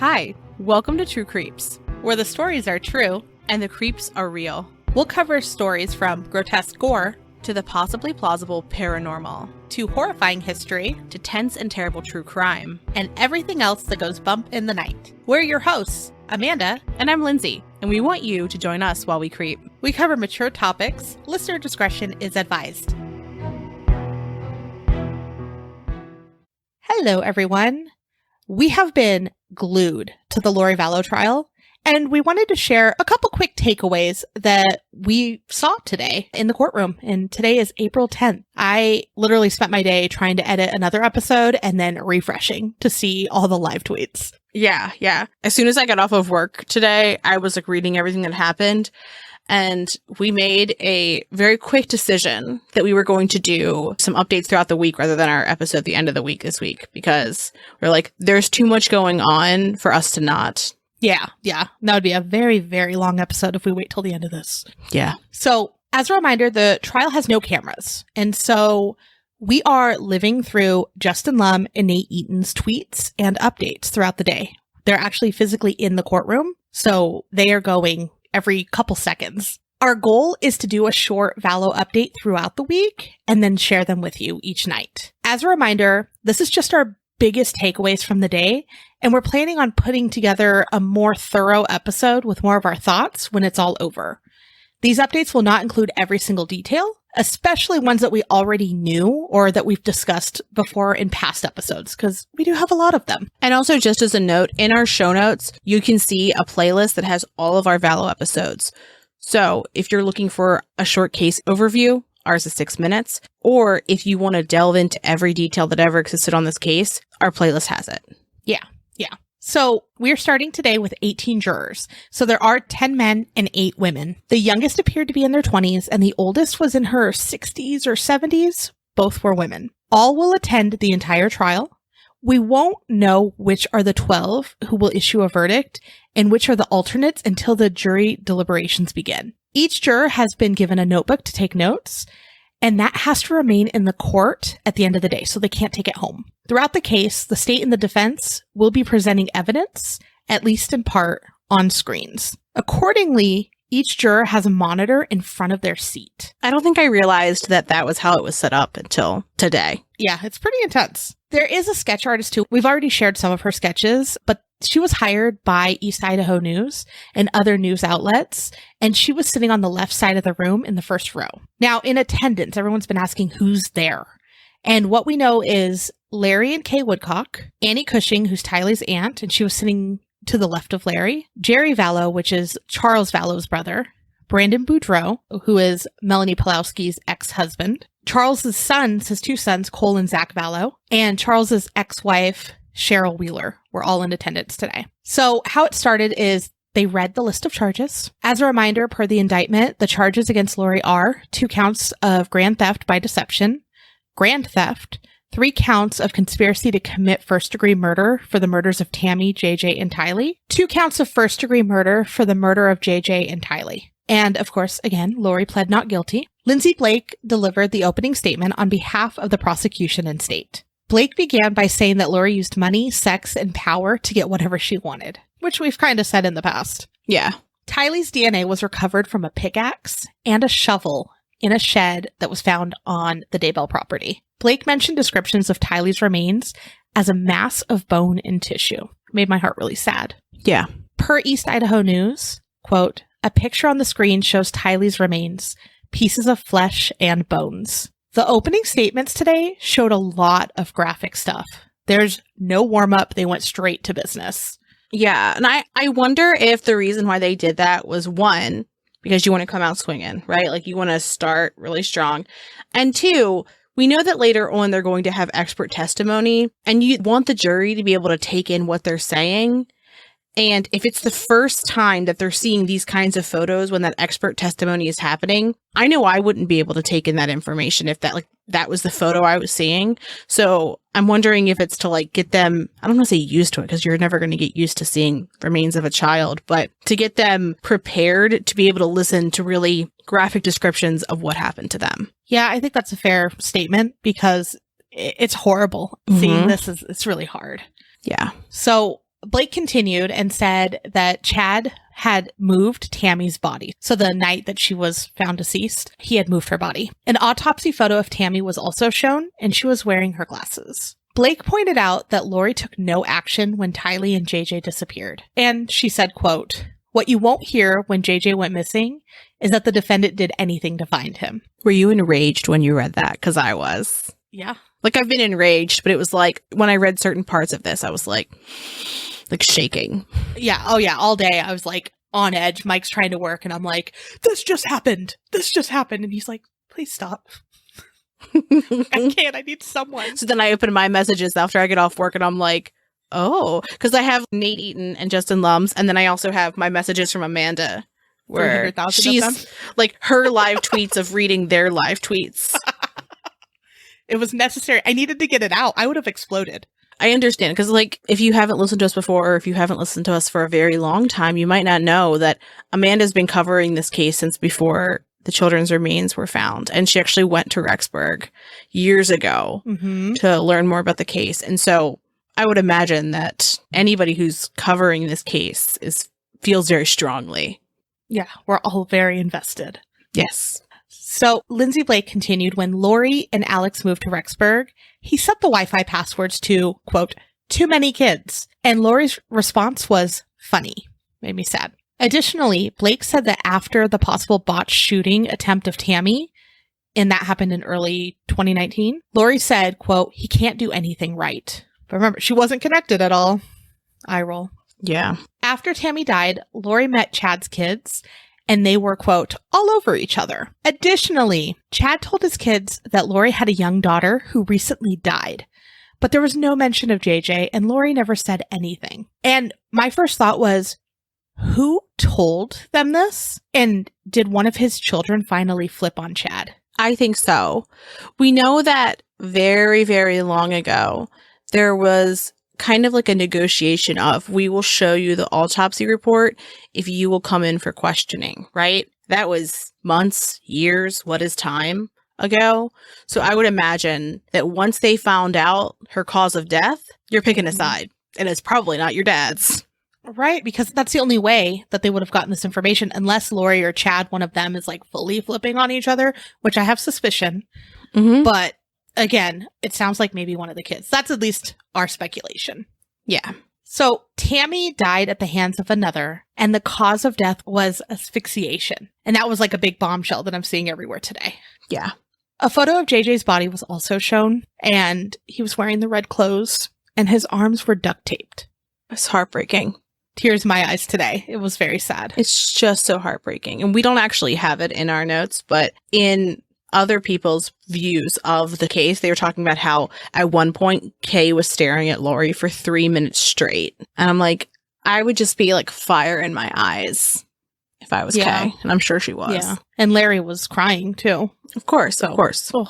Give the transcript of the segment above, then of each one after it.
Hi, welcome to True Creeps, where the stories are true and the creeps are real. We'll cover stories from grotesque gore to the possibly plausible paranormal, to horrifying history, to tense and terrible true crime, and everything else that goes bump in the night. We're your hosts, Amanda, and I'm Lindsay, and we want you to join us while we creep. We cover mature topics. Listener discretion is advised. Hello, everyone. We have been glued to the Lori Vallow trial, and we wanted to share a couple quick takeaways that we saw today in the courtroom. And today is April 10th. I literally spent my day trying to edit another episode and then refreshing to see all the live tweets. Yeah. As soon as I got off of work today, I was reading everything that happened. And we made a very quick decision that we were going to do some updates throughout the week rather than our episode at the end of the week this week, because we're like, there's too much going on for us to not. Yeah. That would be a very, very long episode if we wait till the end of this. Yeah. So as a reminder, the trial has no cameras. And so we are living through Justin Lum and Nate Eaton's tweets and updates throughout the day. They're actually physically in the courtroom, so they are going every couple seconds. Our goal is to do a short Vallow update throughout the week and then share them with you each night. As a reminder, this is just our biggest takeaways from the day, and we're planning on putting together a more thorough episode with more of our thoughts when it's all over. These updates will not include every single detail, especially ones that we already knew or that we've discussed before in past episodes, because we do have a lot of them. And also, just as a note, in our show notes, you can see a playlist that has all of our Vallow episodes. So if you're looking for a short case overview, ours is 6 minutes, or if you want to delve into every detail that ever existed on this case, our playlist has it. Yeah. So we're starting today with 18 jurors. So there are 10 men and 8 women. The youngest appeared to be in their 20s, and the oldest was in her 60s or 70s. Both were women. All will attend the entire trial. We won't know which are the 12 who will issue a verdict and which are the alternates until the jury deliberations begin. Each juror has been given a notebook to take notes, and that has to remain in the court at the end of the day, so they can't take it home. Throughout the case, the state and the defense will be presenting evidence, at least in part, on screens. Accordingly, each juror has a monitor in front of their seat. I don't think I realized that that was how it was set up until today. Yeah, it's pretty intense. There is a sketch artist too. We've already shared some of her sketches, but she was hired by East Idaho News and other news outlets, and she was sitting on the left side of the room in the first row. Now, in attendance, everyone's been asking who's there. And what we know is Larry and Kay Woodcock, Annie Cushing, who's Tylee's aunt, and she was sitting to the left of Larry, Jerry Vallow, which is Charles Vallow's brother, Brandon Boudreaux, who is Melanie Pulowski's ex-husband, Charles's sons, his 2 sons, Cole and Zach Vallow, and Charles's ex-wife, Cheryl Wheeler, were all in attendance today. So how it started is they read the list of charges. As a reminder, per the indictment, the charges against Lori are 2 counts of grand theft by deception, grand theft, 3 counts of conspiracy to commit first-degree murder for the murders of Tammy, JJ, and Tylee, 2 counts of first-degree murder for the murder of JJ and Tylee. And, of course, again, Lori pled not guilty. Lindsay Blake delivered the opening statement on behalf of the prosecution and state. Blake began by saying that Lori used money, sex, and power to get whatever she wanted, which we've kind of said in the past. Yeah. Tylee's DNA was recovered from a pickaxe and a shovel in a shed that was found on the Daybell property. Blake mentioned descriptions of Tylee's remains as a mass of bone and tissue. Made my heart really sad. Yeah. Per East Idaho News, quote, a picture on the screen shows Tylee's remains, pieces of flesh and bones. The opening statements today showed a lot of graphic stuff. There's no warm-up. They went straight to business. Yeah. And I wonder if the reason why they did that was, 1, because you want to come out swinging, right? Like, you want to start really strong. And 2, we know that later on they're going to have expert testimony, and you want the jury to be able to take in what they're saying. And if it's the first time that they're seeing these kinds of photos when that expert testimony is happening, I know I wouldn't be able to take in that information if that was the photo I was seeing. So I'm wondering if it's to get them, I don't want to say used to it, because you're never going to get used to seeing remains of a child, but to get them prepared to be able to listen to really graphic descriptions of what happened to them. Yeah, I think that's a fair statement, because it's horrible. Seeing this it's really hard. Yeah. So Blake continued and said that Chad had moved Tammy's body. So the night that she was found deceased, he had moved her body. An autopsy photo of Tammy was also shown, and she was wearing her glasses. Blake pointed out that Lori took no action when Tylee and JJ disappeared. And she said, quote, "What you won't hear when JJ went missing is that the defendant did anything to find him." Were you enraged when you read that? Because I was. Yeah. Like, I've been enraged, but it was like, when I read certain parts of this, I was like shaking. Yeah. Oh, yeah. All day I was like on edge. Mike's trying to work, and I'm like, this just happened. This just happened. And he's like, please stop. I can't. I need someone. So then I open my messages after I get off work, and I'm like, oh, because I have Nate Eaton and Justin Lums, and then I also have my messages from Amanda, where she's like her live tweets of reading their live tweets. It was necessary. I needed to get it out. I would have exploded. I understand, because like, if you haven't listened to us before, or if you haven't listened to us for a very long time, you might not know that Amanda's been covering this case since before the children's remains were found. And she actually went to Rexburg years ago to learn more about the case. And so I would imagine that anybody who's covering this case feels very strongly. Yeah, we're all very invested. Yes. So Lindsay Blake continued, when Lori and Alex moved to Rexburg, he set the Wi-Fi passwords to, quote, "too many kids." And Lori's response was funny. Made me sad. Additionally, Blake said that after the possible botched shooting attempt of Tammy, and that happened in early 2019, Lori said, quote, "he can't do anything right." But remember, she wasn't connected at all. Eye roll. Yeah. After Tammy died, Lori met Chad's kids, and they were, quote, all over each other. Additionally, Chad told his kids that Lori had a young daughter who recently died, but there was no mention of JJ, and Lori never said anything. And my first thought was, who told them this? And did one of his children finally flip on Chad? I think so. We know that very, very long ago, there was kind of like a negotiation of, we will show you the autopsy report if you will come in for questioning, right? That was months, years, what is time ago? So I would imagine that once they found out her cause of death, you're picking a side, and it's probably not your dad's. Right, because that's the only way that they would have gotten this information, unless Lori or Chad, one of them, is like fully flipping on each other, which I have suspicion. But again, it sounds like maybe one of the kids. That's at least our speculation. Yeah. So Tammy died at the hands of another, and the cause of death was asphyxiation. And that was like a big bombshell that I'm seeing everywhere today. Yeah. A photo of JJ's body was also shown, and he was wearing the red clothes, and his arms were duct taped. It's heartbreaking. Tears in my eyes today. It was very sad. It's just so heartbreaking. And we don't actually have it in our notes, but in other people's views of the case, they were talking about how at one point Kay was staring at Lori for 3 minutes straight. And I'm like, I would just be like fire in my eyes if I was Kay. And I'm sure she was. Yeah. And Larry was crying too. Of course. Of course. Ugh.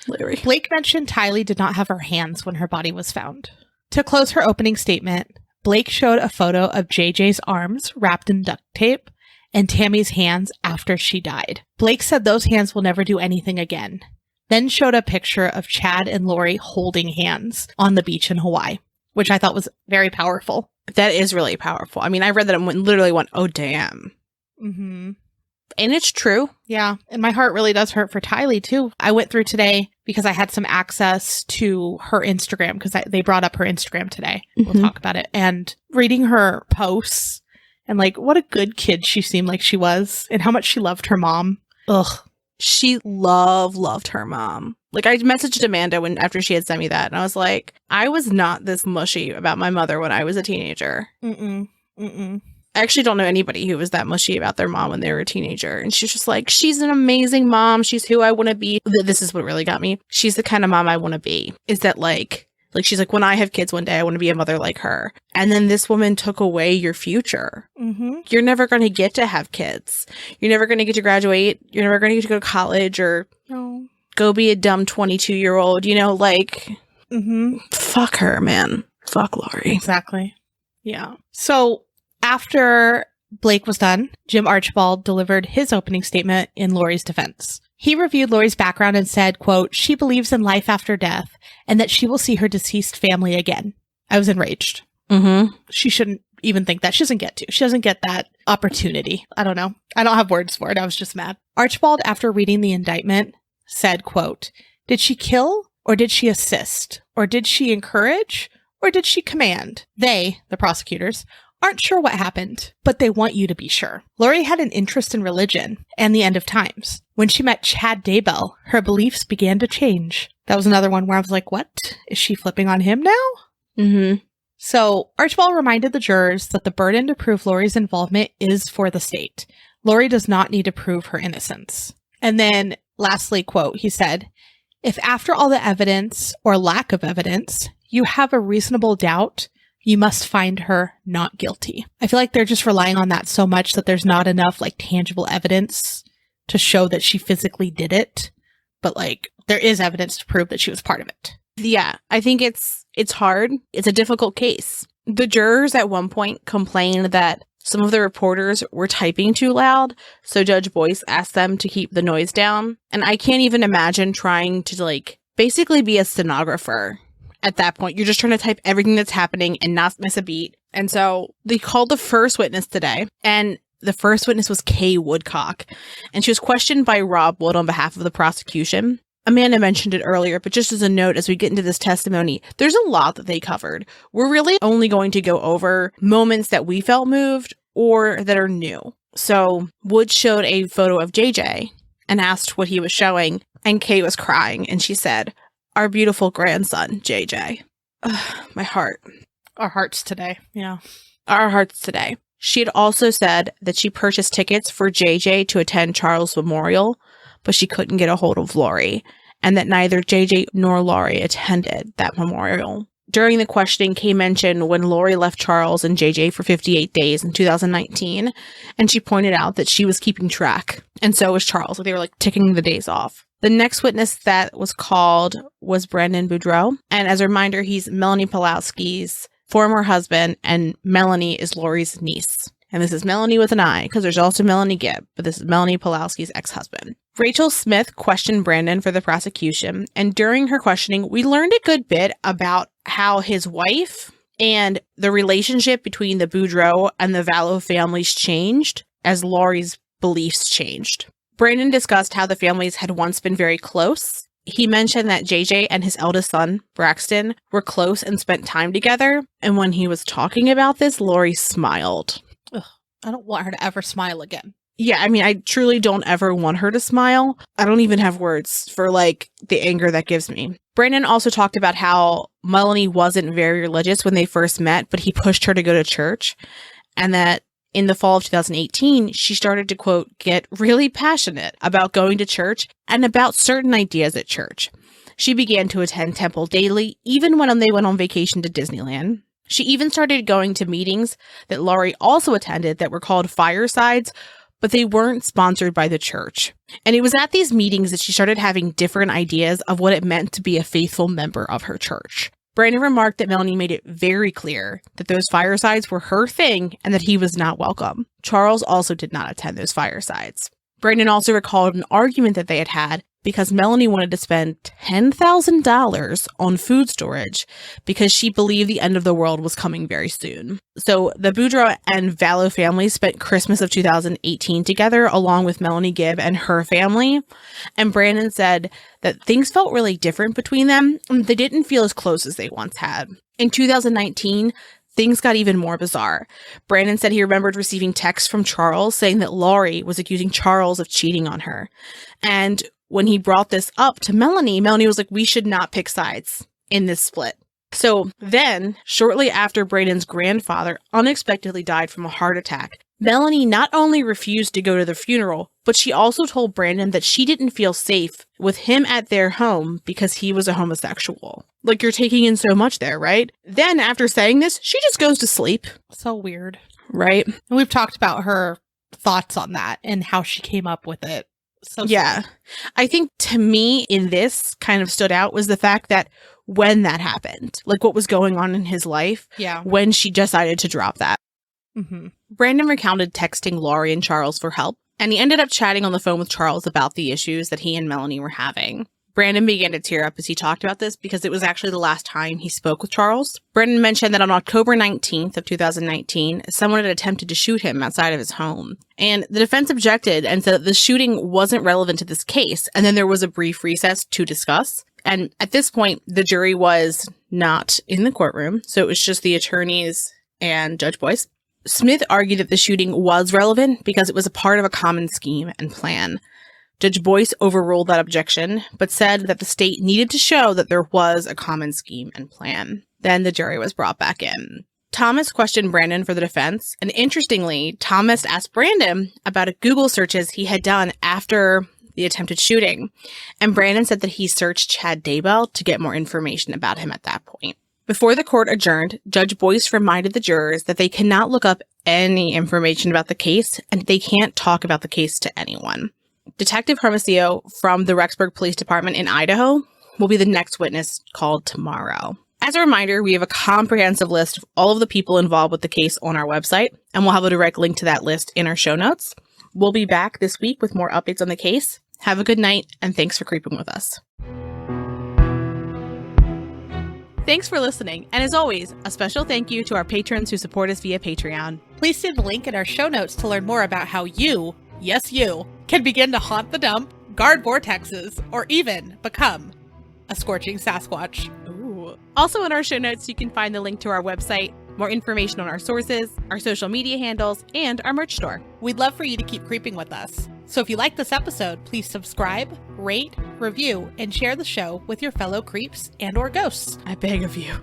Larry. Blake mentioned Tylee did not have her hands when her body was found. To close her opening statement, Blake showed a photo of JJ's arms wrapped in duct tape and Tammy's hands after she died. Blake said those hands will never do anything again. Then showed a picture of Chad and Lori holding hands on the beach in Hawaii, which I thought was very powerful. That is really powerful. I mean, I read that and literally went, oh, damn. And it's true. Yeah. And my heart really does hurt for Tylee, too. I went through today because I had some access to her Instagram because they brought up her Instagram today. We'll talk about it. And reading her posts and like what a good kid she seemed like she was and how much she loved her mom. Ugh. She loved her mom. Like, I messaged Amanda after she had sent me that, and I was like, I was not this mushy about my mother when I was a teenager. I actually don't know anybody who was that mushy about their mom when they were a teenager. And she's just like, she's an amazing mom. She's who I want to be. This is what really got me. She's the kind of mom I want to be. Is that like she's like, when I have kids one day, I want to be a mother like her. And then this woman took away your future. You're never going to get to have kids. You're never going to get to graduate. You're never going to get to go to college or go be a dumb 22-year-old, you know, like, fuck her, man. Fuck Lori. Exactly. Yeah. So after Blake was done, Jim Archibald delivered his opening statement in Lori's defense. He reviewed Lori's background and said, quote, she believes in life after death and that she will see her deceased family again. I was enraged. Mm-hmm. She shouldn't even think that. She doesn't get to. She doesn't get that opportunity. I don't know. I don't have words for it. I was just mad. Archibald, after reading the indictment, said, quote, "Did she kill or did she assist? Or did she encourage or did she command? They, the prosecutors, aren't sure what happened, but they want you to be sure." Lori had an interest in religion and the end of times. When she met Chad Daybell, her beliefs began to change. That was another one where I was like, what? Is she flipping on him now? Mm-hmm. So Archibald reminded the jurors that the burden to prove Lori's involvement is for the state. Lori does not need to prove her innocence. And then lastly, quote, he said, "If after all the evidence or lack of evidence, you have a reasonable doubt, you must find her not guilty." I feel like they're just relying on that so much that there's not enough like tangible evidence to show that she physically did it. But like there is evidence to prove that she was part of it. Yeah, I think it's hard. It's a difficult case. The jurors at one point complained that some of the reporters were typing too loud, so Judge Boyce asked them to keep the noise down. And I can't even imagine trying to like basically be a stenographer at that point. You're just trying to type everything that's happening and not miss a beat. And so they called the first witness today, and the first witness was Kay Woodcock, and she was questioned by Rob Wood on behalf of the prosecution. Amanda mentioned it earlier, but just as a note, as we get into this testimony, there's a lot that they covered. We're really only going to go over moments that we felt moved or that are new. So Wood showed a photo of JJ and asked what he was showing, and Kay was crying, and she said, "Our beautiful grandson, JJ." Ugh, my heart. Our hearts today. Yeah. Our hearts today. She had also said that she purchased tickets for JJ to attend Charles' memorial, but she couldn't get a hold of Lori, and that neither JJ nor Lori attended that memorial. During the questioning, Kay mentioned when Lori left Charles and JJ for 58 days in 2019, and she pointed out that she was keeping track, and so was Charles. They were like ticking the days off. The next witness that was called was Brandon Boudreaux, and as a reminder, he's Melanie Pawlowski's former husband, and Melanie is Lori's niece. And this is Melanie with an I, because there's also Melanie Gibb, but this is Melanie Pawlowski's ex-husband. Rachel Smith questioned Brandon for the prosecution, and during her questioning, we learned a good bit about how his wife and the relationship between the Boudreaux and the Vallow families changed as Lori's beliefs changed. Brandon discussed how the families had once been very close. He mentioned that JJ and his eldest son, Braxton, were close and spent time together, and when he was talking about this, Lori smiled. Ugh, I don't want her to ever smile again. Yeah, I mean, I truly don't ever want her to smile. I don't even have words for, like, the anger that gives me. Brandon also talked about how Melanie wasn't very religious when they first met, but he pushed her to go to church, and that in the fall of 2018, she started to, quote, get really passionate about going to church and about certain ideas at church. She began to attend temple daily, even when they went on vacation to Disneyland. She even started going to meetings that Lori also attended that were called firesides, but they weren't sponsored by the church. And it was at these meetings that she started having different ideas of what it meant to be a faithful member of her church. Brandon remarked that Melanie made it very clear that those firesides were her thing and that he was not welcome. Charles also did not attend those firesides. Brandon also recalled an argument that they had had because Melanie wanted to spend $10,000 on food storage because she believed the end of the world was coming very soon. So the Boudreaux and Vallow families spent Christmas of 2018 together along with Melanie Gibb and her family. And Brandon said that things felt really different between them. They didn't feel as close as they once had. In 2019, things got even more bizarre. Brandon said he remembered receiving texts from Charles saying that Lori was accusing Charles of cheating on her. And when he brought this up to Melanie, Melanie was like, we should not pick sides in this split. So then, shortly after Brandon's grandfather unexpectedly died from a heart attack, Melanie not only refused to go to the funeral, but she also told Brandon that she didn't feel safe with him at their home because he was a homosexual. Like, you're taking in so much there, right? Then, after saying this, she just goes to sleep. So weird. Right? And we've talked about her thoughts on that and how she came up with it. So yeah. sweet. I think to me in this kind of stood out was the fact that when that happened, like what was going on in his life, when she decided to drop that. Mm-hmm. Brandon recounted texting Lori and Charles for help, and he ended up chatting on the phone with Charles about the issues that he and Melanie were having. Brandon began to tear up as he talked about this because it was actually the last time he spoke with Charles. Brandon mentioned that on October 19th of 2019, someone had attempted to shoot him outside of his home. And the defense objected and said that the shooting wasn't relevant to this case. And then there was a brief recess to discuss. And at this point, the jury was not in the courtroom. So it was just the attorneys and Judge Boyce. Smith argued that the shooting was relevant because it was a part of a common scheme and plan. Judge Boyce overruled that objection, but said that the state needed to show that there was a common scheme and plan. Then the jury was brought back in. Thomas questioned Brandon for the defense, and interestingly, Thomas asked Brandon about a Google searches he had done after the attempted shooting, and Brandon said that he searched Chad Daybell to get more information about him at that point. Before the court adjourned, Judge Boyce reminded the jurors that they cannot look up any information about the case, and they can't talk about the case to anyone. Detective Hermosillo from the Rexburg Police Department in Idaho will be the next witness called tomorrow. As a reminder, we have a comprehensive list of all of the people involved with the case on our website, and we'll have a direct link to that list in our show notes. We'll be back this week with more updates on the case. Have a good night, and thanks for creeping with us. Thanks for listening, and as always, a special thank you to our patrons who support us via Patreon. Please see the link in our show notes to learn more about how you, yes you, can begin to haunt the dump, guard vortexes, or even become a scorching Sasquatch. Ooh. Also in our show notes, you can find the link to our website, more information on our sources, our social media handles, and our merch store. We'd love for you to keep creeping with us. So if you like this episode, please subscribe, rate, review, and share the show with your fellow creeps and or ghosts. I beg of you.